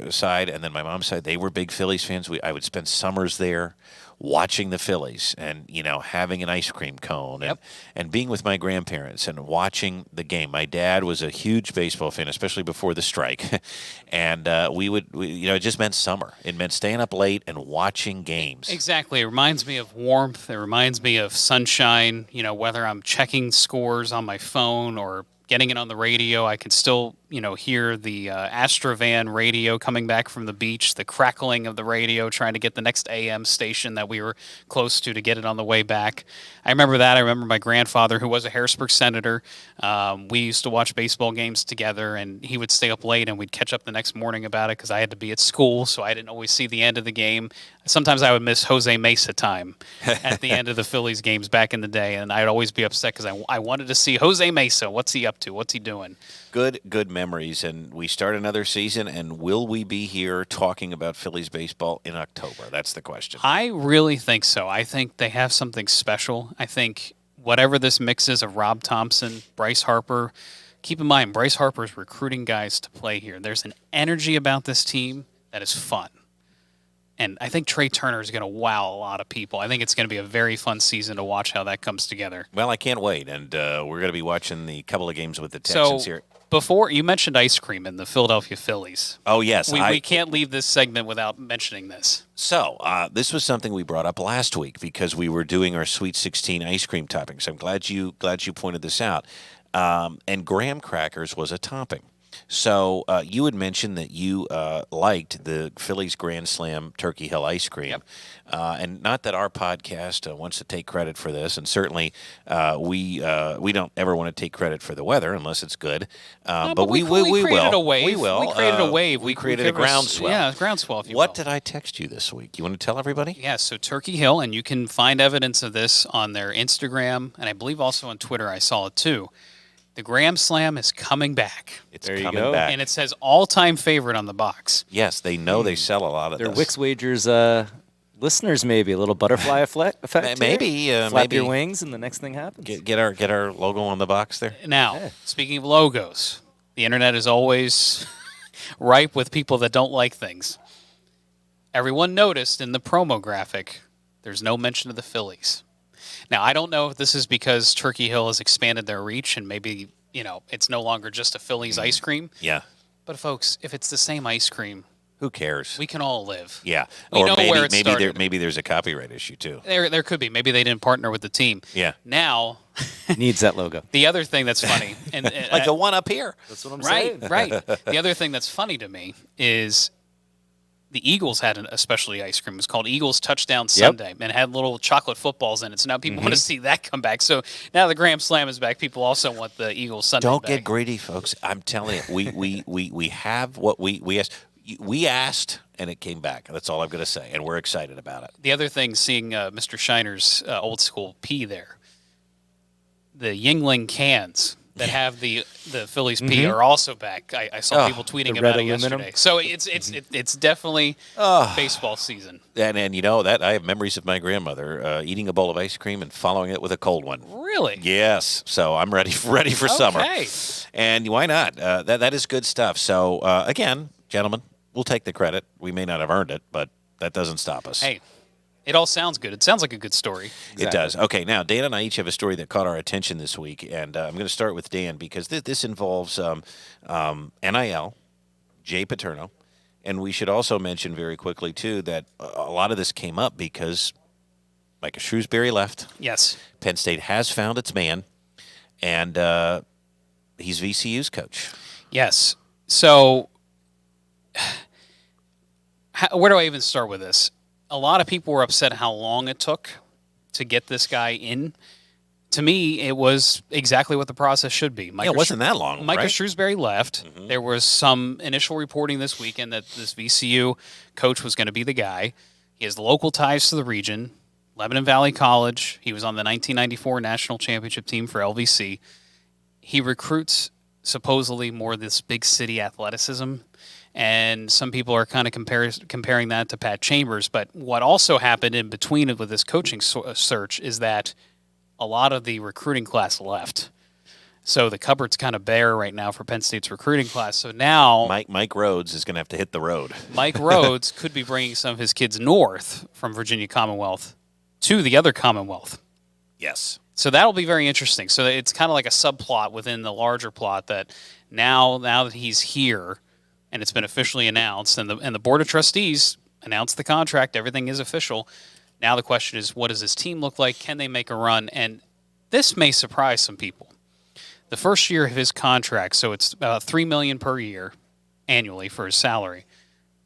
side, and then my mom's side. They were big Phillies fans. I would spend summers there watching the Phillies and having an ice cream cone and being with my grandparents and watching the game. My dad was a huge baseball fan, especially before the strike, and it just meant summer. It meant staying up late and watching games. Exactly. It reminds me of warmth. It reminds me of sunshine. Whether I'm checking scores on my phone or getting it on the radio, I can still, hear the Astrovan radio coming back from the beach, the crackling of the radio, trying to get the next AM station that we were close to get it on the way back. I remember that. I remember my grandfather, who was a Harrisburg senator. We used to watch baseball games together, and he would stay up late, and we'd catch up the next morning about it because I had to be at school, so I didn't always see the end of the game. Sometimes I would miss Jose Mesa time at the end of the Phillies games back in the day, and I'd always be upset because I wanted to see Jose Mesa. What's he up to? What's he doing? Good memories, and we start another season, and will we be here talking about Phillies baseball in October? That's the question. I really think so. I think they have something special. I think whatever this mix is of Rob Thompson, Bryce Harper, keep in mind, Bryce Harper is recruiting guys to play here. There's an energy about this team that is fun. And I think Trey Turner is going to wow a lot of people. I think it's going to be a very fun season to watch how that comes together. Well, I can't wait, and we're going to be watching the couple of games with the Texans here. Before you mentioned ice cream and the Philadelphia Phillies. Oh, yes. We can't leave this segment without mentioning this. So this was something we brought up last week because we were doing our Sweet 16 ice cream toppings. I'm glad you pointed this out. And graham crackers was a topping. So you had mentioned that you liked the Phillies Grand Slam Turkey Hill ice cream. Yep. And not that our podcast wants to take credit for this, and certainly we don't ever want to take credit for the weather unless it's good. But we will. created a wave. We will. We created a wave. We created a groundswell. Yeah, groundswell, if you What will. did I text you this week? You want to tell everybody? Yeah, so Turkey Hill, and you can find evidence of this on their Instagram, and I believe also on Twitter. I saw it too. The Grand Slam is coming back. It's There you coming go. back. And it says all-time favorite on the box. Yes, they know they sell a lot of They're this. Wix Wagers listeners, maybe a little butterfly effect. Maybe, here. Flap your wings, and the next thing happens. Get our logo on the box there. Now, speaking of logos, the internet is always ripe with people that don't like things. Everyone noticed in the promo graphic, there's no mention of the Phillies. Now, I don't know if this is because Turkey Hill has expanded their reach and maybe, it's no longer just a Phillies ice cream. Yeah. But, folks, if it's the same ice cream, Who cares? we can all live. Yeah. We know maybe where it maybe started. maybe there's a copyright issue too. There could be. Maybe they didn't partner with the team. Yeah. Now, Needs that logo. the other thing that's funny. and Like the one up here. That's what I'm Right, saying. right. The other thing that's funny to me is the Eagles had a specialty ice cream. It was called Eagles Touchdown Sundae, and it had little chocolate footballs in it. So now people want to see that come back. So now the Grand Slam is back. People also want the Eagles Sundae Don't back. get greedy, folks. I'm telling you, we have what we asked. We asked, and it came back. That's all I'm going to say, and we're excited about it. The other thing, seeing Mr. Shiner's old school P there, the Yingling cans. that have the Phillies P are also back. I saw people tweeting the about red it aluminum. yesterday. So it's definitely baseball season. And you know that I have memories of my grandmother eating a bowl of ice cream and following it with a cold one. Really? Yes. So I'm ready for summer. Okay. And why not? That is good stuff. So again, gentlemen, we'll take the credit. We may not have earned it, but that doesn't stop us. Hey, it all sounds good. It sounds like a good story. It does. Okay, now Dan and I each have a story that caught our attention this week, and I'm going to start with Dan because this involves NIL, Jay Paterno, and we should also mention very quickly too that a lot of this came up because Micah Shrewsbury left. Yes. Penn State has found its man, and he's VCU's coach. Yes. So, where do I even start with this? A lot of people were upset how long it took to get this guy in. To me, it was exactly what the process should be. It wasn't that long, Micah right? Shrewsbury left. Mm-hmm. There was some initial reporting this weekend that this VCU coach was going to be the guy. He has local ties to the region, Lebanon Valley College. He was on the 1994 national championship team for LVC. He recruits supposedly more this big city athleticism. And some people are kind of comparing that to Pat Chambers. But what also happened in between with this coaching search is that a lot of the recruiting class left. So the cupboard's kind of bare right now for Penn State's recruiting class. So now Mike Rhodes is going to have to hit the road. Mike Rhodes could be bringing some of his kids north from Virginia Commonwealth to the other Commonwealth. Yes. So that'll be very interesting. So it's kind of like a subplot within the larger plot that now that he's here, and it's been officially announced, and the Board of Trustees announced the contract. Everything is official. Now the question is, what does his team look like? Can they make a run? And this may surprise some people. The first year of his contract, so it's about $3 million per year annually for his salary.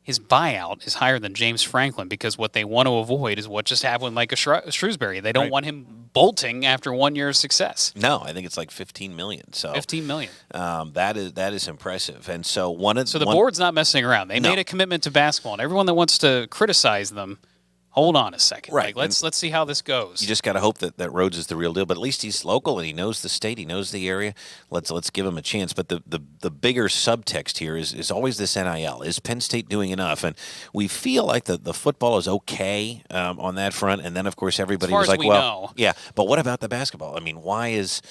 His buyout is higher than James Franklin because what they want to avoid is what just happened with Micah Shrewsbury. They don't want him bolting after 1 year of success. No, I think it's like $15 million. So $15 million. That is impressive. And so the board's not messing around. They made a commitment to basketball, and everyone that wants to criticize them, hold on a second. Right. Like, let's see how this goes. You just got to hope that Rhodes is the real deal. But at least he's local and he knows the state. He knows the area. Let's give him a chance. But the bigger subtext here is always this NIL. Is Penn State doing enough? And we feel like the football is okay on that front. And then, of course, everybody was like, well, yeah, but what about the basketball? I mean, why is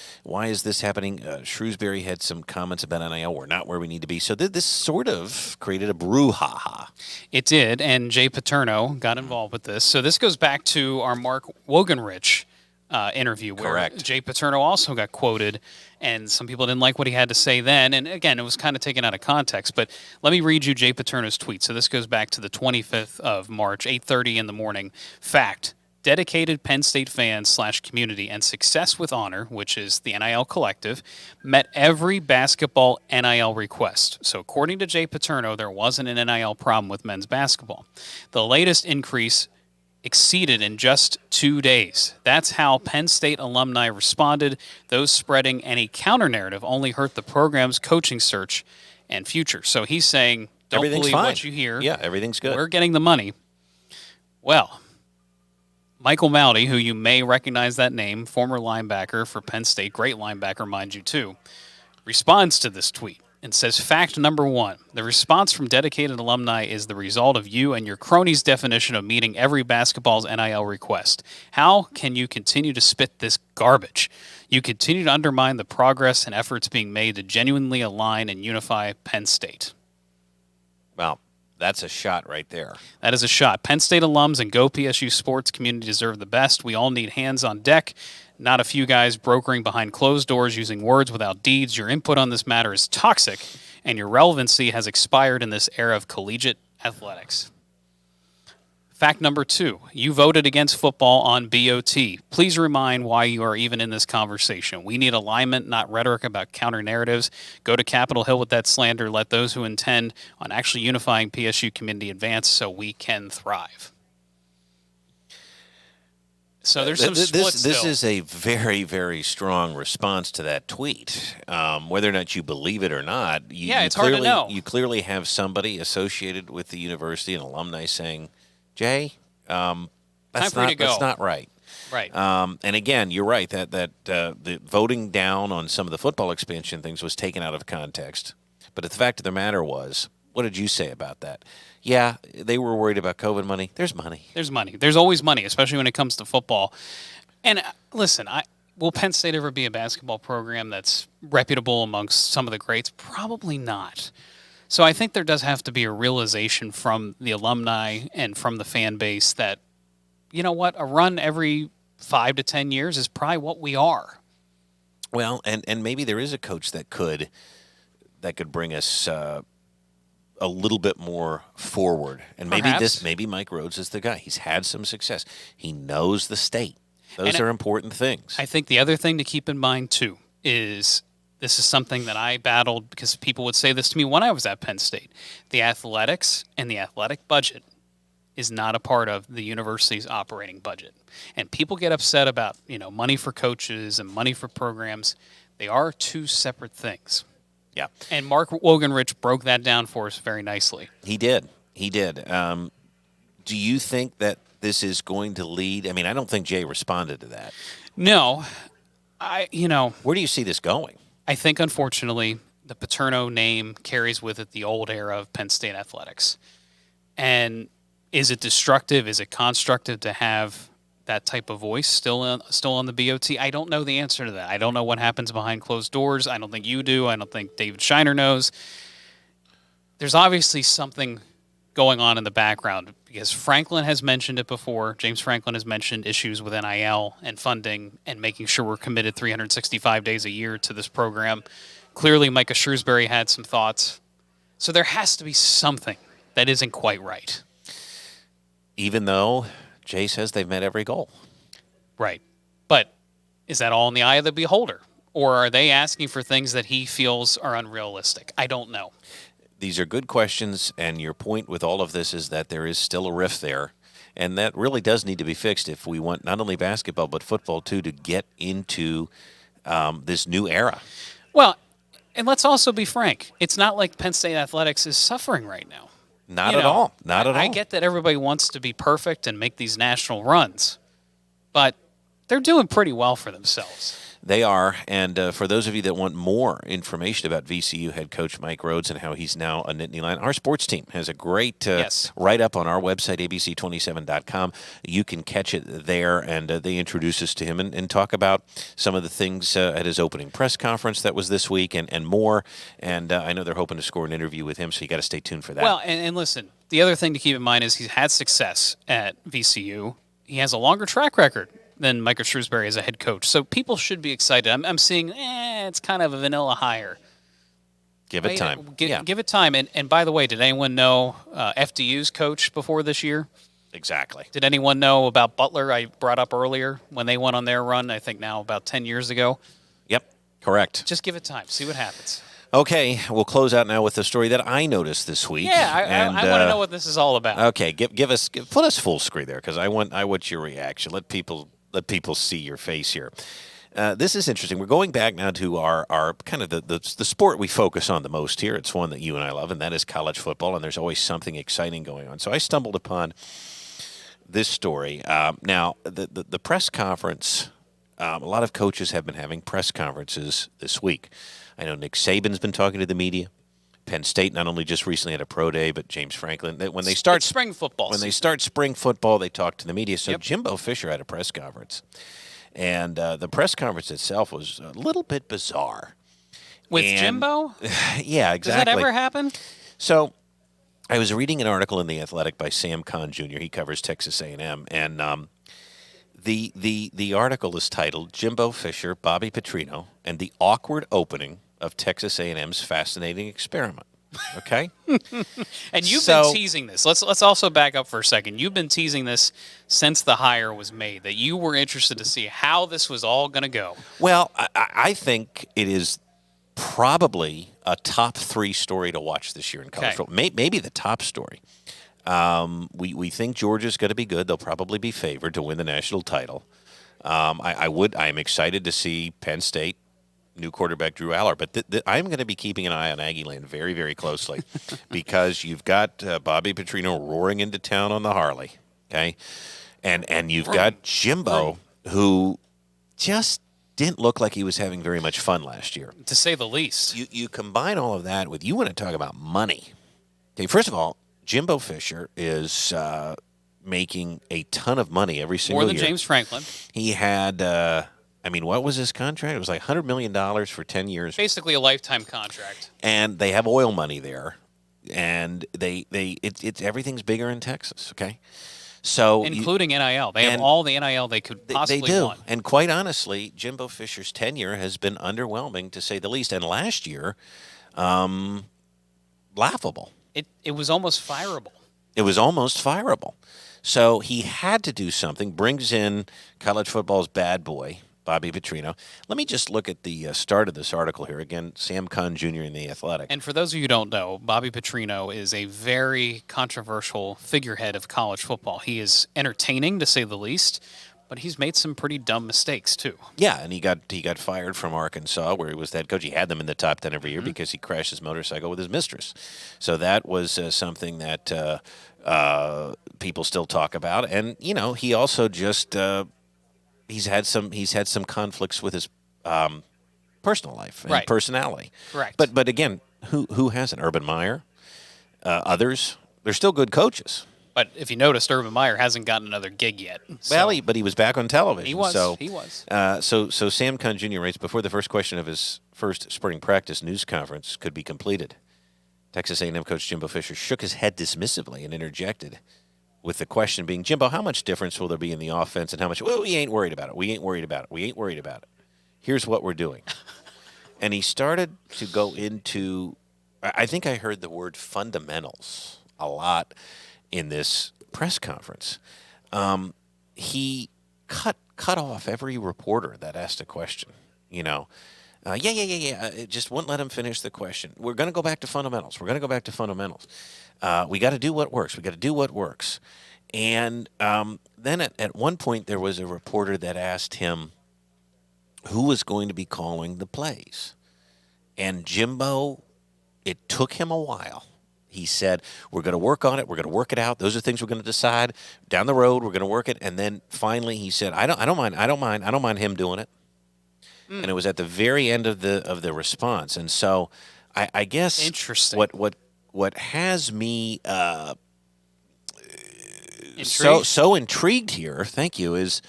this happening? Shrewsbury had some comments about NIL. We're not where we need to be. So this sort of created a brouhaha. It did, and Jay Paterno got involved with this. So this goes back to our Mark Wogenrich interview where Jay Paterno also got quoted, and some people didn't like what he had to say then. And again, it was kind of taken out of context. But let me read you Jay Paterno's tweet. So this goes back to the 25th of March, 8:30 in the morning. Fact. Dedicated Penn State fans / community and Success with Honor, which is the NIL collective, met every basketball NIL request. So according to Jay Paterno, there wasn't an NIL problem with men's basketball. The latest increase exceeded in just 2 days. That's how Penn State alumni responded. Those spreading any counter-narrative only hurt the program's coaching search and future. So he's saying, don't believe what you hear. Yeah, everything's good. We're getting the money. Well, Michael Mowdy, who you may recognize that name, former linebacker for Penn State, great linebacker, mind you, too, responds to this tweet and says, fact number one, the response from dedicated alumni is the result of you and your cronies' definition of meeting every basketball's NIL request. How can you continue to spit this garbage? You continue to undermine the progress and efforts being made to genuinely align and unify Penn State. Wow. That's a shot right there. That is a shot. Penn State alums and Go PSU sports community deserve the best. We all need hands on deck, not a few guys brokering behind closed doors using words without deeds. Your input on this matter is toxic, and your relevancy has expired in this era of collegiate athletics. Fact number two, you voted against football on BOT. Please remind why you are even in this conversation. We need alignment, not rhetoric about counter-narratives. Go to Capitol Hill with that slander. Let those who intend on actually unifying PSU community advance so we can thrive. So there's some splits This still. is a very, very strong response to that tweet. Whether or not you believe it or not, it's hard to know. You clearly have somebody associated with the university, an alumni, saying, Jay, that's not right. Right. And again, you're right that the voting down on some of the football expansion things was taken out of context. But the fact of the matter was, what did you say about that? Yeah, they were worried about COVID money. There's money. There's money. There's always money, especially when it comes to football. And listen, will Penn State ever be a basketball program that's reputable amongst some of the greats? Probably not. So I think there does have to be a realization from the alumni and from the fan base that, you know what, a run every 5 to 10 years is probably what we are. Well, and maybe there is a coach that could bring us a little bit more forward. And Perhaps. maybe Mike Rhodes is the guy. He's had some success. He knows the state. Those And are important things. I think the other thing to keep in mind, too, is this is something that I battled because people would say this to me when I was at Penn State. The athletics and the athletic budget is not a part of the university's operating budget. And people get upset about, money for coaches and money for programs. They are two separate things. Yeah. And Mark Wogenrich broke that down for us very nicely. He did. Do you think that this is going to lead? I mean, I don't think Jay responded to that. No. Where do you see this going? I think, unfortunately, the Paterno name carries with it the old era of Penn State athletics. And is it destructive? Is it constructive to have that type of voice still on the BOT? I don't know the answer to that. I don't know what happens behind closed doors. I don't think you do. I don't think David Shiner knows. There's obviously something going on in the background because Franklin has mentioned it before. James Franklin has mentioned issues with NIL and funding and making sure we're committed 365 days a year to this program. Clearly, Micah Shrewsbury had some thoughts. So there has to be something that isn't quite right. Even though Jay says they've met every goal. Right. But is that all in the eye of the beholder? Or are they asking for things that he feels are unrealistic? I don't know. These are good questions, and your point with all of this is that there is still a rift there, and that really does need to be fixed if we want not only basketball but football, too, to get into this new era. Well, and let's also be frank. It's not like Penn State athletics is suffering right now. Not at all. Not at all. I get that everybody wants to be perfect and make these national runs, but they're doing pretty well for themselves. They are, and for those of you that want more information about VCU head coach Mike Rhodes and how he's now a Nittany Lion, our sports team has a great write-up on our website, abc27.com. You can catch it there, and they introduce us to him and talk about some of the things at his opening press conference that was this week and more. And I know they're hoping to score an interview with him, so you got to stay tuned for that. Well, and listen, the other thing to keep in mind is he's had success at VCU. He has a longer track record than Micah Shrewsbury as a head coach. So people should be excited. I'm seeing, it's kind of a vanilla hire. Give it time. Give it time. And by the way, did anyone know FDU's coach before this year? Exactly. Did anyone know about Butler? I brought up earlier when they went on their run, I think now about 10 years ago. Yep, correct. Just give it time. See what happens. Okay, we'll close out now with the story that I noticed this week. Yeah, I want to know what this is all about. Okay, put us full screen there because I want your reaction. Let people see your face here. This is interesting. We're going back now to our kind of the sport we focus on the most here. It's one that you and I love, and that is college football, and there's always something exciting going on. So I stumbled upon this story. Now, the press conference, a lot of coaches have been having press conferences this week. I know Nick Saban's been talking to the media. Penn State not only just recently had a pro day, but James Franklin. When they start spring football, they start spring football, they talk to the media. So Jimbo Fisher had a press conference, and the press conference itself was a little bit bizarre. With Jimbo? Yeah, exactly. Does that ever happen? So I was reading an article in The Athletic by Sam Kahn Jr. He covers Texas A&M, and the article is titled "Jimbo Fisher, Bobby Petrino, and the Awkward Opening of Texas A&M's Fascinating Experiment." Okay? And you've been teasing this. Let's also back up for a second. You've been teasing this since the hire was made, that you were interested to see how this was all going to go. Well, I think it is probably a top 3 story to watch this year in college football. Maybe the top story. We think Georgia's going to be good. They'll probably be favored to win the national title. I am excited to see Penn State, new quarterback Drew Aller, but I'm going to be keeping an eye on Aggieland very, very closely because you've got Bobby Petrino roaring into town on the Harley, okay? And you've got Jimbo, who just didn't look like he was having very much fun last year. To say the least. You combine all of that with, you want to talk about money. Okay, first of all, Jimbo Fisher is making a ton of money every single year. More than James Franklin. He had, what was his contract? It was like $100 million for 10 years. Basically a lifetime contract. And they have oil money there. And it's everything's bigger in Texas, okay? So including NIL. They have all the NIL they could possibly want. And quite honestly, Jimbo Fisher's tenure has been underwhelming, to say the least. And last year, laughable. It was almost fireable. It was almost fireable. So he had to do something. Brings in college football's bad boy, Bobby Petrino. Let me just look at the start of this article here. Again, Sam Conn Jr. in The Athletic. And for those of you who don't know, Bobby Petrino is a very controversial figurehead of college football. He is entertaining, to say the least, but he's made some pretty dumb mistakes, too. Yeah, and he got fired from Arkansas, where he was the head coach. He had them in the top 10 every year because he crashed his motorcycle with his mistress. So that was something that people still talk about. And, he also just... He's had some conflicts with his personal life and personality. Correct. But again, who hasn't? Urban Meyer, others. They're still good coaches. But if you noticed, Urban Meyer hasn't gotten another gig yet. So. Well, but he was back on television. He was. So, he was. So Sam Conn Jr. writes, before the first question of his first spring practice news conference could be completed, Texas A&M coach Jimbo Fisher shook his head dismissively and interjected, with the question being, Jimbo, how much difference will there be in the offense and how much? Well, we ain't worried about it. We ain't worried about it. We ain't worried about it. Here's what we're doing. And he started to go into, I think I heard the word fundamentals a lot in this press conference. He cut off every reporter that asked a question, Yeah. It just wouldn't let him finish the question. We're going to go back to fundamentals. We got to do what works. And then at one point there was a reporter that asked him who was going to be calling the plays. And Jimbo, it took him a while. He said, we're going to work on it. We're going to work it out. Those are things we're going to decide down the road. We're going to work it. And then finally he said, I don't mind him doing it. And it was at the very end of the response. And so I guess interesting. What has me so intrigued here, thank you, is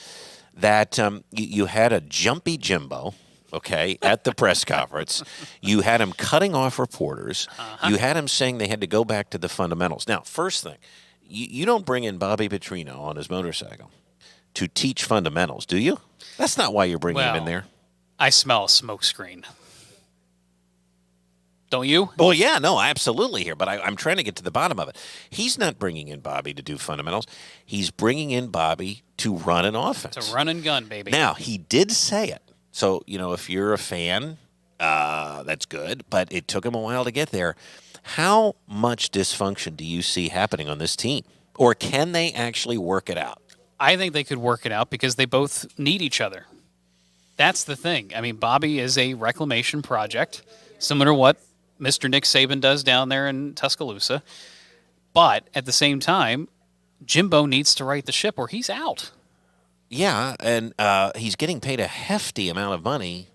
that you had a jumpy Jimbo, okay, at the press conference. You had him cutting off reporters. You had him saying they had to go back to the fundamentals. Now, first thing, you don't bring in Bobby Petrino on his motorcycle to teach fundamentals, do you? That's not why you're bringing him in there. I smell a smoke screen. Don't you? Well, yeah, no, absolutely here. But I'm trying to get to the bottom of it. He's not bringing in Bobby to do fundamentals. He's bringing in Bobby to run an offense. To run and gun, baby. Now, he did say it. So, if you're a fan, that's good. But it took him a while to get there. How much dysfunction do you see happening on this team? Or can they actually work it out? I think they could work it out because they both need each other. That's the thing. I mean, Bobby is a reclamation project, similar to what Mr. Nick Saban does down there in Tuscaloosa. But at the same time, Jimbo needs to right the ship or he's out. Yeah, and he's getting paid a hefty amount of money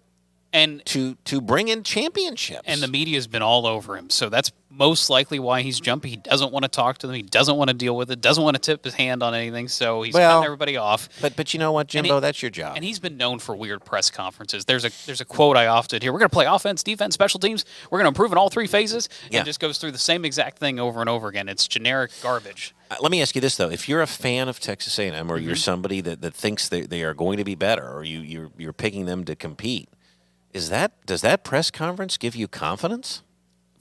to bring in championships. And the media's been all over him. So that's most likely why he's jumpy. He doesn't want to talk to them. He doesn't want to deal with it. Doesn't want to tip his hand on anything. So he's cutting everybody off. But you know what, Jimbo? That's your job. And he's been known for weird press conferences. There's a quote I often hear. We're going to play offense, defense, special teams. We're going to improve in all three phases. And it just goes through the same exact thing over and over again. It's generic garbage. Let me ask you this, though. If you're a fan of Texas A&M or you're somebody that thinks they are going to be better or you're picking them to compete, does that press conference give you confidence?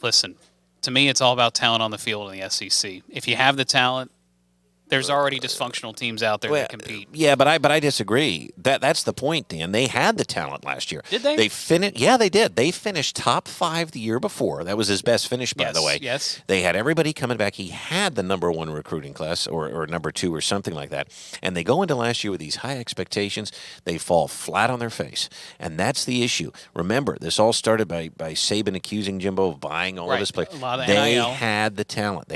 Listen, to me, it's all about talent on the field in the SEC. If you have the talent, there's already dysfunctional teams out there that compete. Yeah, but I disagree. That's the point, Dan. They had the talent last year. Did they? Yeah, they did. They finished top 5 the year before. That was his best finish, by the way. Yes. They had everybody coming back. He had the number 1 recruiting class or number 2 or something like that. And they go into last year with these high expectations. They fall flat on their face. And that's the issue. Remember, this all started by Saban accusing Jimbo of buying all of his players. A lot of They NIL. had the talent.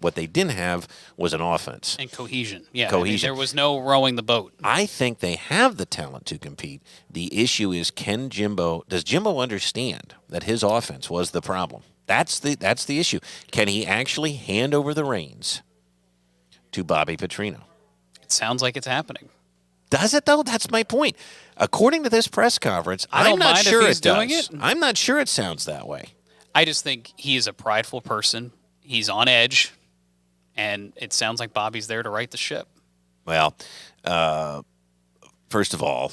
What they didn't have was an offense. offense. And cohesion. Yeah. Cohesion. There was no rowing the boat. I think they have the talent to compete. The issue is, does Jimbo understand that his offense was the problem? That's the issue. Can he actually hand over the reins to Bobby Petrino? It sounds like it's happening. Does it, though? That's my point. According to this press conference, I don't I'm not mind sure if he's it does. doing it. I'm not sure it sounds that way. I just think he is a prideful person. He's on edge, and it sounds like Bobby's there to right the ship. Well, first of all,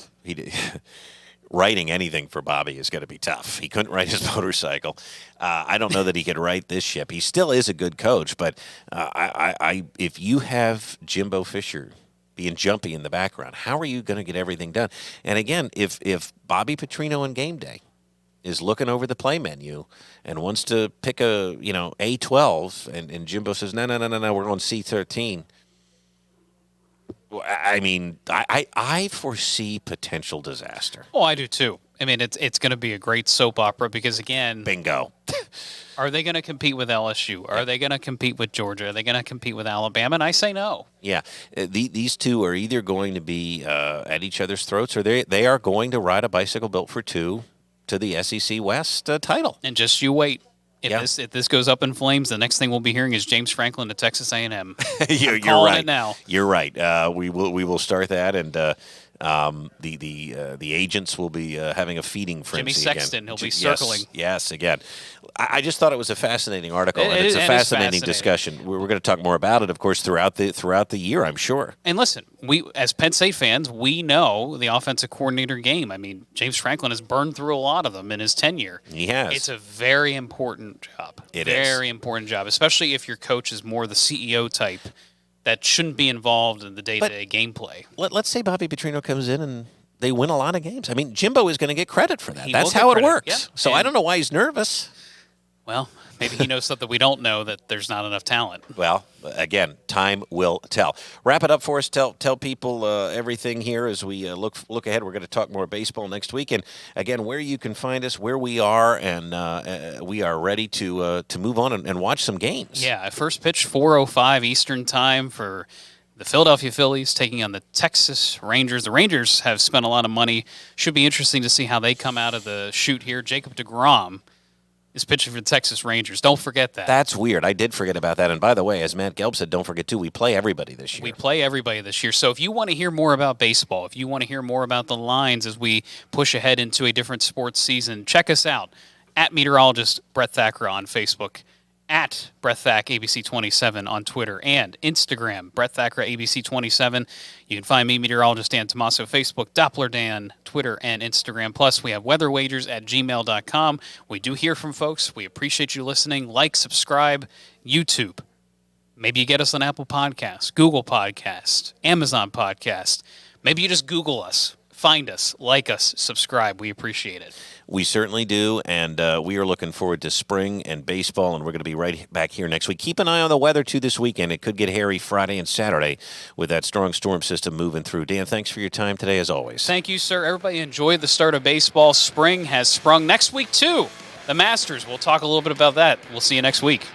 writing anything for Bobby is going to be tough. He couldn't write his motorcycle. I don't know that he could write this ship. He still is a good coach, but if you have Jimbo Fisher being Jumpy in the background, how are you going to get everything done? And again, if Bobby Petrino on game day is looking over the play menu and wants to pick a A12, and Jimbo says no, we're going C13. I mean, I foresee potential disaster. Oh, I do too. I mean, it's going to be a great soap opera because, again, Bingo. Are they going to compete with LSU? Are they going to compete with Georgia? Are they going to compete with Alabama? And I say no. Yeah, these two are either going to be at each other's throats, or they are going to ride a bicycle built for two to the SEC West title. And just you wait. If Yeah. this goes up in flames, the next thing we'll be hearing is James Franklin to Texas A&M. You're calling right. it now. You're right. We will start that, and the agents will be having a feeding frenzy. Jimmy Sexton, again. he'll be circling. Yes, again. I just thought it was a fascinating article, and it's a It is fascinating fascinating. discussion. We're going to talk more about it, of course, throughout the year, I'm sure. And listen, we as Penn State fans, we know the offensive coordinator game. I mean, James Franklin has burned through a lot of them in his tenure. He has. It's a very important job. It is. Very important job, especially if your coach is more the CEO type that shouldn't be involved in the day-to-day gameplay. Let's say Bobby Petrino comes in and they win a lot of games. I mean, Jimbo is going to get credit for that. He That's will get how it credit, works. yeah. So I don't know why he's nervous. Well, maybe he knows something we don't know, that there's not enough talent. Well, again, time will tell. Wrap it up for us. Tell people everything here as we look ahead. We're going to talk more baseball next week, and again, where you can find us, where we are, and we are ready to move on and watch some games. Yeah, first pitch 4:05 Eastern time for the Philadelphia Phillies taking on the Texas Rangers. The Rangers have spent a lot of money. Should be interesting to see how they come out of the chute here. Jacob deGrom is pitching for the Texas Rangers. Don't forget that. That's weird. I did forget about that. And by the way, as Matt Gelb said, don't forget, too, we play everybody this year. We play everybody this year. So if you want to hear more about baseball, if you want to hear more about the lines as we push ahead into a different sports season, check us out at meteorologist Brett Thacker on Facebook, at Brett Thack ABC27 on Twitter and Instagram, Brett Thacker ABC27. You can find me, meteorologist Dan Tomaso, Facebook, Doppler Dan, Twitter, and Instagram. Plus, we have weatherwagers@gmail.com. We do hear from folks. We appreciate you listening. Like, subscribe, YouTube. Maybe you get us on Apple Podcasts, Google Podcasts, Amazon Podcasts. Maybe you just Google us. Find us, like us, subscribe. We appreciate it. We certainly do, and we are looking forward to spring and baseball, and we're going to be right back here next week. Keep an eye on the weather, too, this weekend. It could get hairy Friday and Saturday with that strong storm system moving through. Dan, thanks for your time today, as always. Thank you, sir. Everybody enjoy the start of baseball. Spring has sprung. Next week, too, the Masters. We'll talk a little bit about that. We'll see you next week.